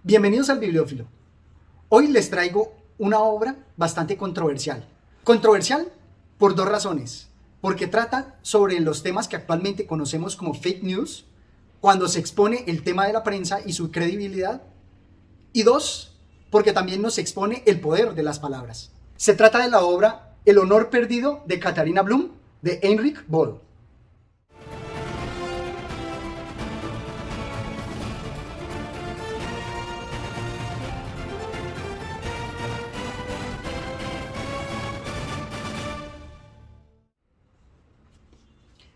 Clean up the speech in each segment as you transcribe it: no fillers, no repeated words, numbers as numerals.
Bienvenidos al Bibliófilo. Hoy les traigo una obra bastante controversial. Controversial por dos razones. Porque trata sobre los temas que actualmente conocemos como fake news, cuando se expone el tema de la prensa y su credibilidad. Y dos, porque también nos expone el poder de las palabras. Se trata de la obra El honor perdido de Katharina Blum, de Heinrich Böll.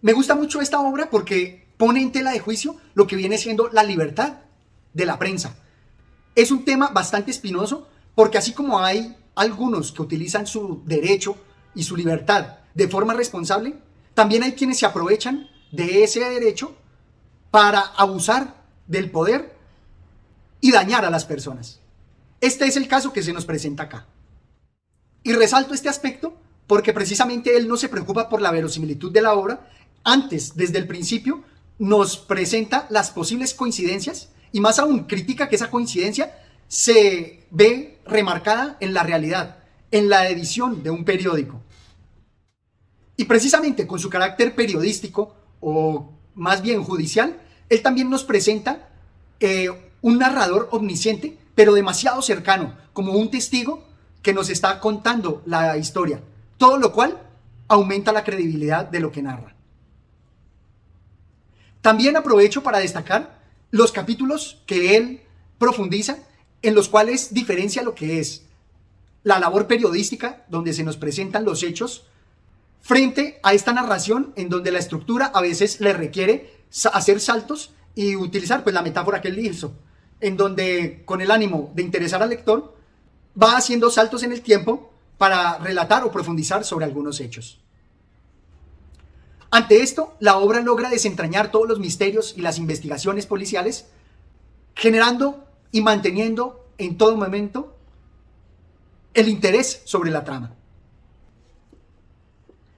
Me gusta mucho esta obra porque pone en tela de juicio lo que viene siendo la libertad de la prensa. Es un tema bastante espinoso porque así como hay algunos que utilizan su derecho y su libertad de forma responsable, también hay quienes se aprovechan de ese derecho para abusar del poder y dañar a las personas. Este es el caso que se nos presenta acá. Y resalto este aspecto porque precisamente él no se preocupa por la verosimilitud de la obra. Antes, desde el principio, nos presenta las posibles coincidencias y más aún critica que esa coincidencia se ve remarcada en la realidad, en la edición de un periódico. Y precisamente con su carácter periodístico o más bien judicial, él también nos presenta un narrador omnisciente, pero demasiado cercano, como un testigo que nos está contando la historia, todo lo cual aumenta la credibilidad de lo que narra. También aprovecho para destacar los capítulos que él profundiza, en los cuales diferencia lo que es la labor periodística, donde se nos presentan los hechos, frente a esta narración en donde la estructura a veces le requiere hacer saltos y utilizar pues la metáfora que él hizo, en donde con el ánimo de interesar al lector va haciendo saltos en el tiempo para relatar o profundizar sobre algunos hechos. Ante esto, la obra logra desentrañar todos los misterios y las investigaciones policiales, generando y manteniendo en todo momento el interés sobre la trama.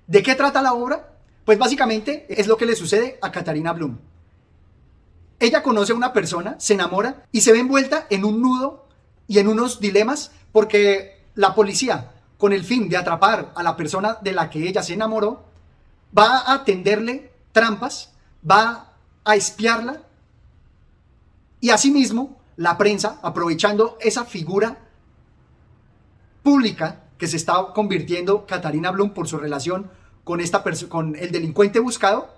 ¿De qué trata la obra? Pues básicamente es lo que le sucede a Katharina Blum. Ella conoce a una persona, se enamora y se ve envuelta en un nudo y en unos dilemas porque la policía, con el fin de atrapar a la persona de la que ella se enamoró, va a tenderle trampas, va a espiarla y asimismo la prensa, aprovechando esa figura pública que se está convirtiendo Katharina Blum por su relación con con el delincuente buscado,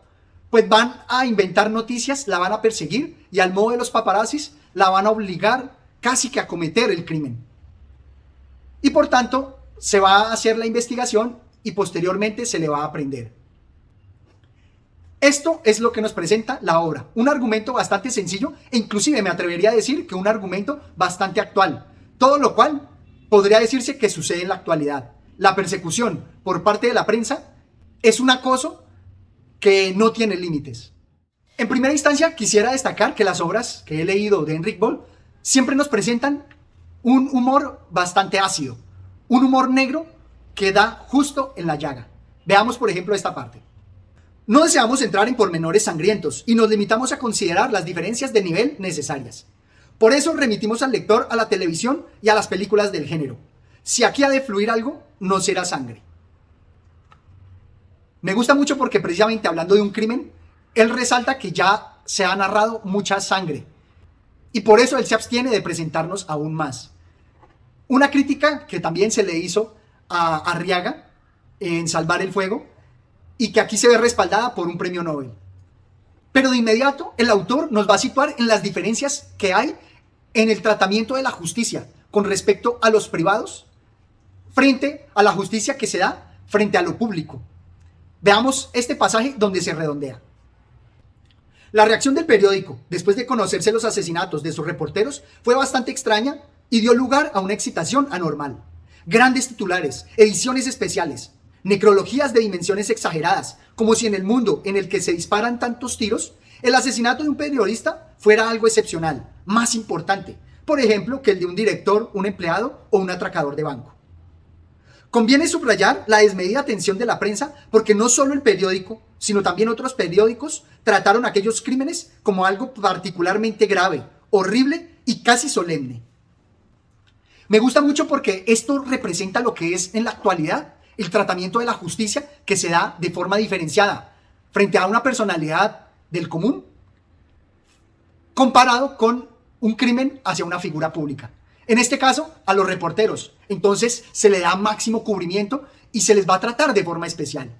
pues van a inventar noticias, la van a perseguir y al modo de los paparazzis la van a obligar casi que a cometer el crimen. Y por tanto se va a hacer la investigación y posteriormente se le va a prender. Esto es lo que nos presenta la obra, un argumento bastante sencillo e inclusive me atrevería a decir que un argumento bastante actual, todo lo cual podría decirse que sucede en la actualidad. La persecución por parte de la prensa es un acoso que no tiene límites. En primera instancia quisiera destacar que las obras que he leído de Heinrich Böll siempre nos presentan un humor bastante ácido, un humor negro que da justo en la llaga. Veamos por ejemplo esta parte. No deseamos entrar en pormenores sangrientos y nos limitamos a considerar las diferencias de nivel necesarias. Por eso remitimos al lector a la televisión y a las películas del género. Si aquí ha de fluir algo, no será sangre. Me gusta mucho porque precisamente hablando de un crimen, él resalta que ya se ha narrado mucha sangre y por eso él se abstiene de presentarnos aún más. Una crítica que también se le hizo a Arriaga en Salvar el Fuego, y que aquí se ve respaldada por un premio Nobel. Pero de inmediato el autor nos va a situar en las diferencias que hay en el tratamiento de la justicia con respecto a los privados frente a la justicia que se da frente a lo público. Veamos este pasaje donde se redondea. La reacción del periódico, después de conocerse los asesinatos de sus reporteros, fue bastante extraña y dio lugar a una excitación anormal. Grandes titulares, ediciones especiales, necrologías de dimensiones exageradas, como si en el mundo en el que se disparan tantos tiros, el asesinato de un periodista fuera algo excepcional, más importante, por ejemplo, que el de un director, un empleado o un atracador de banco. Conviene subrayar la desmedida atención de la prensa porque no solo el periódico, sino también otros periódicos trataron aquellos crímenes como algo particularmente grave, horrible y casi solemne. Me gusta mucho porque esto representa lo que es en la actualidad el tratamiento de la justicia que se da de forma diferenciada frente a una personalidad del común comparado con un crimen hacia una figura pública. En este caso, a los reporteros. Entonces se le da máximo cubrimiento y se les va a tratar de forma especial.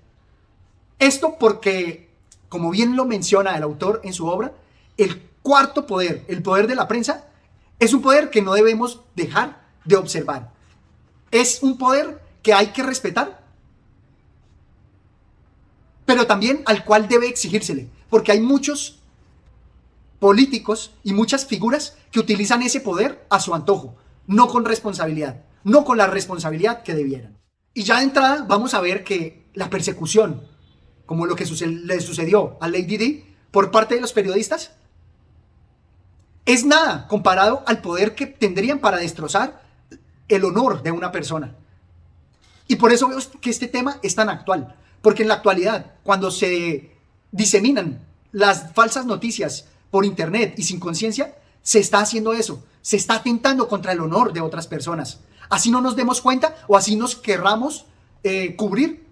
Esto porque, como bien lo menciona el autor en su obra, el cuarto poder, el poder de la prensa, es un poder que no debemos dejar de observar. Es un poder que hay que respetar, pero también al cual debe exigírsele, porque hay muchos políticos y muchas figuras que utilizan ese poder a su antojo, no con responsabilidad, no con la responsabilidad que debieran. Y ya de entrada vamos a ver que la persecución, como lo que le sucedió a Lady Di por parte de los periodistas, es nada comparado al poder que tendrían para destrozar el honor de una persona. Y por eso veo que este tema es tan actual, porque en la actualidad, cuando se diseminan las falsas noticias por internet y sin conciencia, se está haciendo eso, se está atentando contra el honor de otras personas. Así no nos demos cuenta o así nos querramos cubrir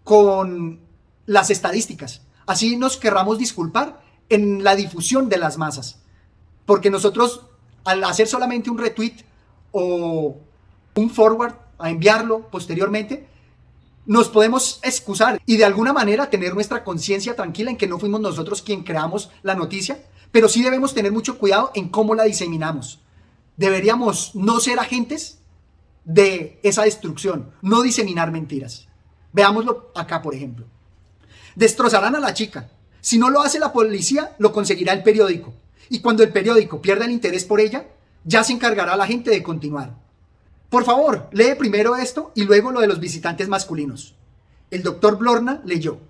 con las estadísticas, así nos querramos disculpar en la difusión de las masas, porque nosotros al hacer solamente un retweet o un forward, a enviarlo posteriormente, nos podemos excusar y de alguna manera tener nuestra conciencia tranquila en que no fuimos nosotros quien creamos la noticia, pero sí debemos tener mucho cuidado en cómo la diseminamos. Deberíamos no ser agentes de esa destrucción, no diseminar mentiras. Veámoslo acá, por ejemplo. Destrozarán a la chica. Si no lo hace la policía, lo conseguirá el periódico. Y cuando el periódico pierda el interés por ella, ya se encargará la gente de continuar. Por favor, lee primero esto y luego lo de los visitantes masculinos. El doctor Blorna leyó.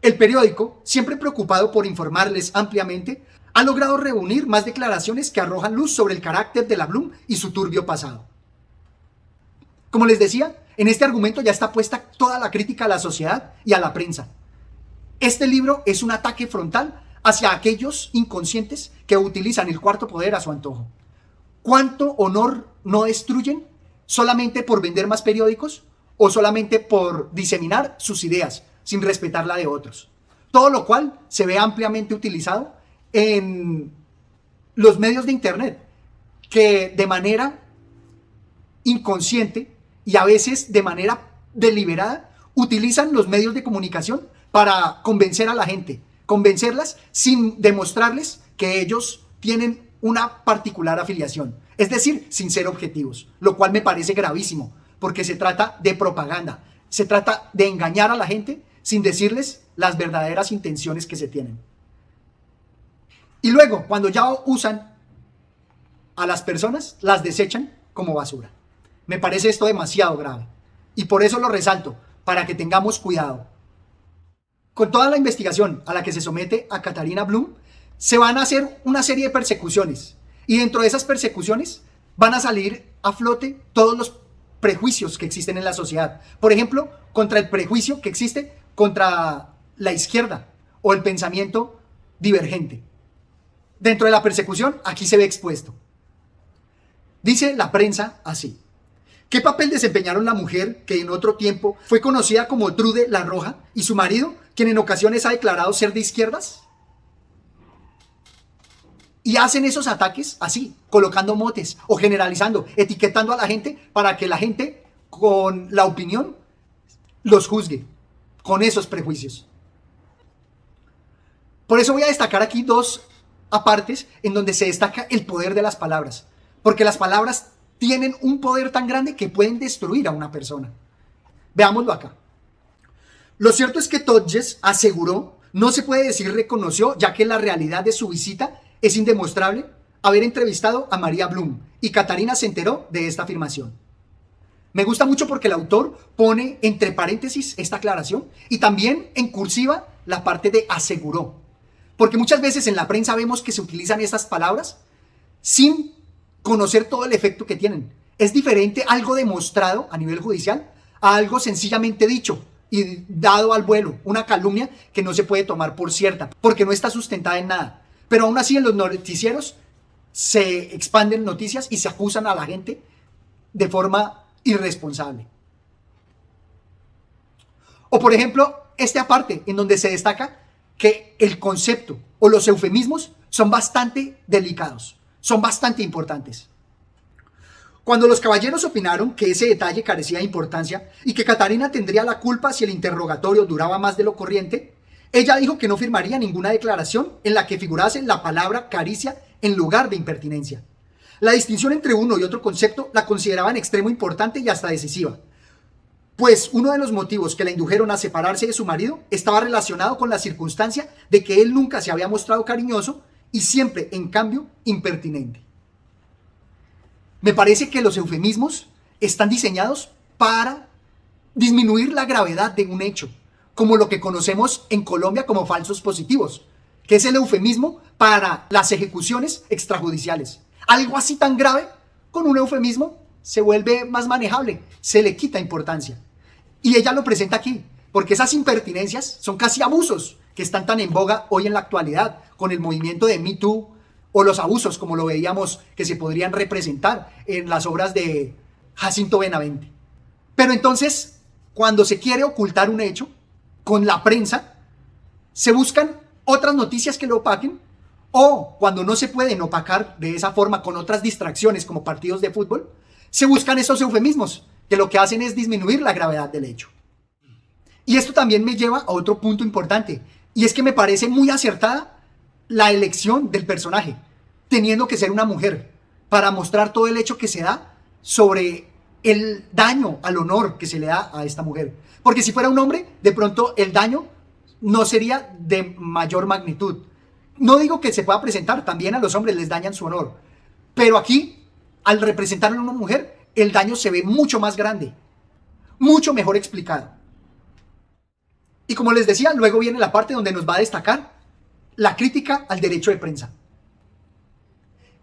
El periódico, siempre preocupado por informarles ampliamente, ha logrado reunir más declaraciones que arrojan luz sobre el carácter de la Bloom y su turbio pasado. Como les decía, en este argumento ya está puesta toda la crítica a la sociedad y a la prensa. Este libro es un ataque frontal hacia aquellos inconscientes que utilizan el cuarto poder a su antojo. ¿Cuánto honor no destruyen solamente por vender más periódicos o solamente por diseminar sus ideas sin respetar la de otros? Todo lo cual se ve ampliamente utilizado en los medios de internet, que de manera inconsciente y a veces de manera deliberada utilizan los medios de comunicación para convencer a la gente, convencerlas sin demostrarles que ellos tienen una particular afiliación, es decir, sin ser objetivos, lo cual me parece gravísimo, porque se trata de propaganda, se trata de engañar a la gente sin decirles las verdaderas intenciones que se tienen. Y luego, cuando ya usan a las personas, las desechan como basura. Me parece esto demasiado grave y por eso lo resalto, para que tengamos cuidado. Con toda la investigación a la que se somete a Katharina Bloom, se van a hacer una serie de persecuciones y dentro de esas persecuciones van a salir a flote todos los prejuicios que existen en la sociedad. Por ejemplo, contra el prejuicio que existe contra la izquierda o el pensamiento divergente. Dentro de la persecución, aquí se ve expuesto. Dice la prensa así. ¿Qué papel desempeñaron la mujer que en otro tiempo fue conocida como Trude la Roja y su marido, quien en ocasiones ha declarado ser de izquierdas? Y hacen esos ataques así, colocando motes o generalizando, etiquetando a la gente para que la gente con la opinión los juzgue con esos prejuicios. Por eso voy a destacar aquí dos apartes en donde se destaca el poder de las palabras, porque las palabras tienen un poder tan grande que pueden destruir a una persona. Veámoslo acá. Lo cierto es que Todges aseguró, no se puede decir reconoció, ya que la realidad de su visita es indemostrable, haber entrevistado a María Bloom, y Katharina se enteró de esta afirmación. Me gusta mucho porque el autor pone entre paréntesis esta aclaración y también en cursiva la parte de aseguró. Porque muchas veces en la prensa vemos que se utilizan estas palabras sin conocer todo el efecto que tienen. Es diferente algo demostrado a nivel judicial a algo sencillamente dicho y dado al vuelo, una calumnia que no se puede tomar por cierta, porque no está sustentada en nada. Pero aún así en los noticieros se expanden noticias y se acusan a la gente de forma irresponsable. O por ejemplo, esta parte en donde se destaca que el concepto o los eufemismos son bastante delicados, son bastante importantes. Cuando los caballeros opinaron que ese detalle carecía de importancia y que Catarina tendría la culpa si el interrogatorio duraba más de lo corriente, ella dijo que no firmaría ninguna declaración en la que figurase la palabra caricia en lugar de impertinencia. La distinción entre uno y otro concepto la consideraba en extremo importante y hasta decisiva, pues uno de los motivos que la indujeron a separarse de su marido estaba relacionado con la circunstancia de que él nunca se había mostrado cariñoso y siempre, en cambio, impertinente. Me parece que los eufemismos están diseñados para disminuir la gravedad de un hecho, como lo que conocemos en Colombia como falsos positivos, que es el eufemismo para las ejecuciones extrajudiciales. Algo así tan grave, con un eufemismo se vuelve más manejable, se le quita importancia. Y ella lo presenta aquí, porque esas impertinencias son casi abusos que están tan en boga hoy en la actualidad, con el movimiento de Me Too, o los abusos, como lo veíamos, que se podrían representar en las obras de Jacinto Benavente. Pero entonces, cuando se quiere ocultar un hecho, con la prensa, se buscan otras noticias que lo opaquen, o cuando no se pueden opacar de esa forma con otras distracciones como partidos de fútbol, se buscan esos eufemismos, que lo que hacen es disminuir la gravedad del hecho. Y esto también me lleva a otro punto importante, y es que me parece muy acertada la elección del personaje, teniendo que ser una mujer, para mostrar todo el hecho que se da sobre el daño al honor que se le da a esta mujer. Porque si fuera un hombre, de pronto el daño no sería de mayor magnitud. No digo que se pueda presentar, también a los hombres les dañan su honor. Pero aquí, al representar a una mujer, el daño se ve mucho más grande, mucho mejor explicado. Y como les decía, luego viene la parte donde nos va a destacar la crítica al derecho de prensa.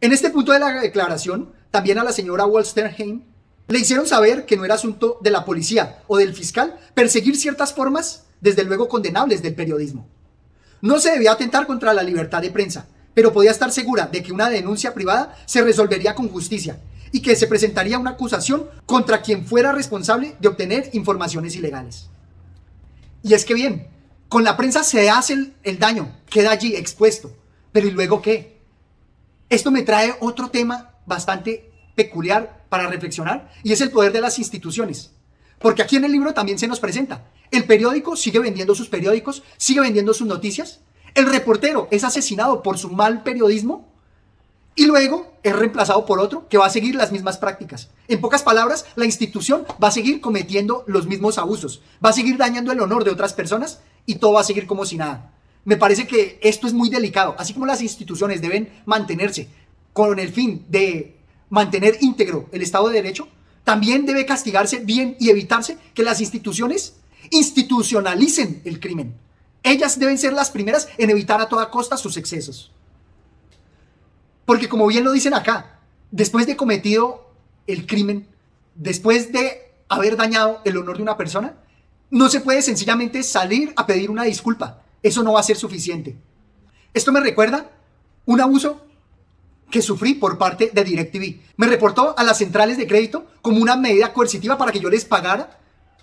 En este punto de la declaración, también a la señora Wolstenheim le hicieron saber que no era asunto de la policía o del fiscal perseguir ciertas formas, desde luego condenables, del periodismo. No se debía atentar contra la libertad de prensa, pero podía estar segura de que una denuncia privada se resolvería con justicia y que se presentaría una acusación contra quien fuera responsable de obtener informaciones ilegales. Y es que bien, con la prensa se hace el daño, queda allí expuesto, pero ¿y luego qué? Esto me trae otro tema bastante peculiar para reflexionar, y es el poder de las instituciones. Porque aquí en el libro también se nos presenta. El periódico sigue vendiendo sus periódicos, sigue vendiendo sus noticias. El reportero es asesinado por su mal periodismo y luego es reemplazado por otro que va a seguir las mismas prácticas. En pocas palabras, la institución va a seguir cometiendo los mismos abusos, va a seguir dañando el honor de otras personas y todo va a seguir como si nada. Me parece que esto es muy delicado. Así como las instituciones deben mantenerse con el fin de mantener íntegro el Estado de Derecho, también debe castigarse bien y evitarse que las instituciones institucionalicen el crimen. Ellas deben ser las primeras en evitar a toda costa sus excesos. Porque como bien lo dicen acá, después de cometido el crimen, después de haber dañado el honor de una persona, no se puede sencillamente salir a pedir una disculpa. Eso no va a ser suficiente. Esto me recuerda un abuso que sufrí por parte de DirecTV. Me reportó a las centrales de crédito como una medida coercitiva para que yo les pagara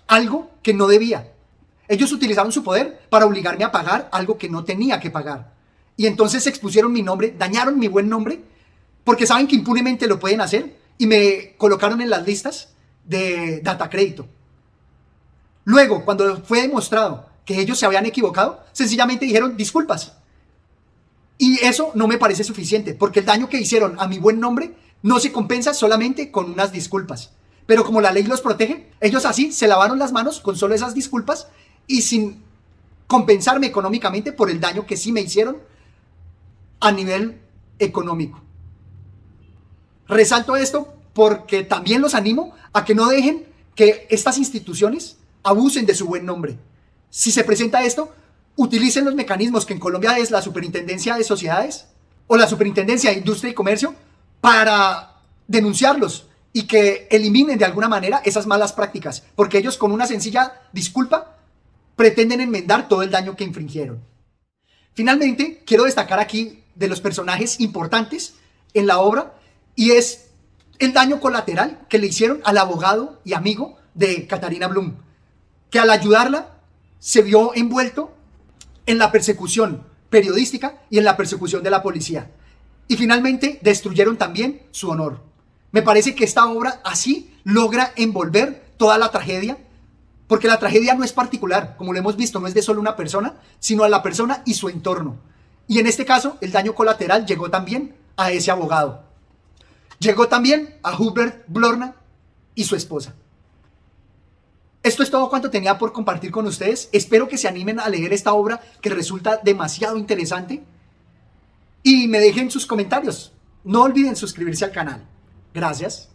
algo que no debía. Ellos utilizaron su poder para obligarme a pagar algo que no tenía que pagar. Y entonces expusieron mi nombre, dañaron mi buen nombre, porque saben que impunemente lo pueden hacer, y me colocaron en las listas de Datacrédito. Luego, cuando fue demostrado que ellos se habían equivocado, sencillamente dijeron disculpas. Y eso no me parece suficiente, porque el daño que hicieron a mi buen nombre no se compensa solamente con unas disculpas. Pero como la ley los protege, ellos así se lavaron las manos con solo esas disculpas y sin compensarme económicamente por el daño que sí me hicieron a nivel económico. Resalto esto porque también los animo a que no dejen que estas instituciones abusen de su buen nombre. Si se presenta esto, utilicen los mecanismos que en Colombia es la Superintendencia de Sociedades o la Superintendencia de Industria y Comercio para denunciarlos y que eliminen de alguna manera esas malas prácticas, porque ellos con una sencilla disculpa pretenden enmendar todo el daño que infringieron. Finalmente, quiero destacar aquí de los personajes importantes en la obra, y es el daño colateral que le hicieron al abogado y amigo de Catarina Blum, que al ayudarla se vio envuelto en la persecución periodística y en la persecución de la policía. Y finalmente destruyeron también su honor. Me parece que esta obra así logra envolver toda la tragedia, porque la tragedia no es particular, como lo hemos visto, no es de solo una persona, sino a la persona y su entorno. Y en este caso, el daño colateral llegó también a ese abogado. Llegó también a Hubert Blorna y su esposa. Esto es todo cuanto tenía por compartir con ustedes. Espero que se animen a leer esta obra que resulta demasiado interesante. Y me dejen sus comentarios. No olviden suscribirse al canal. Gracias.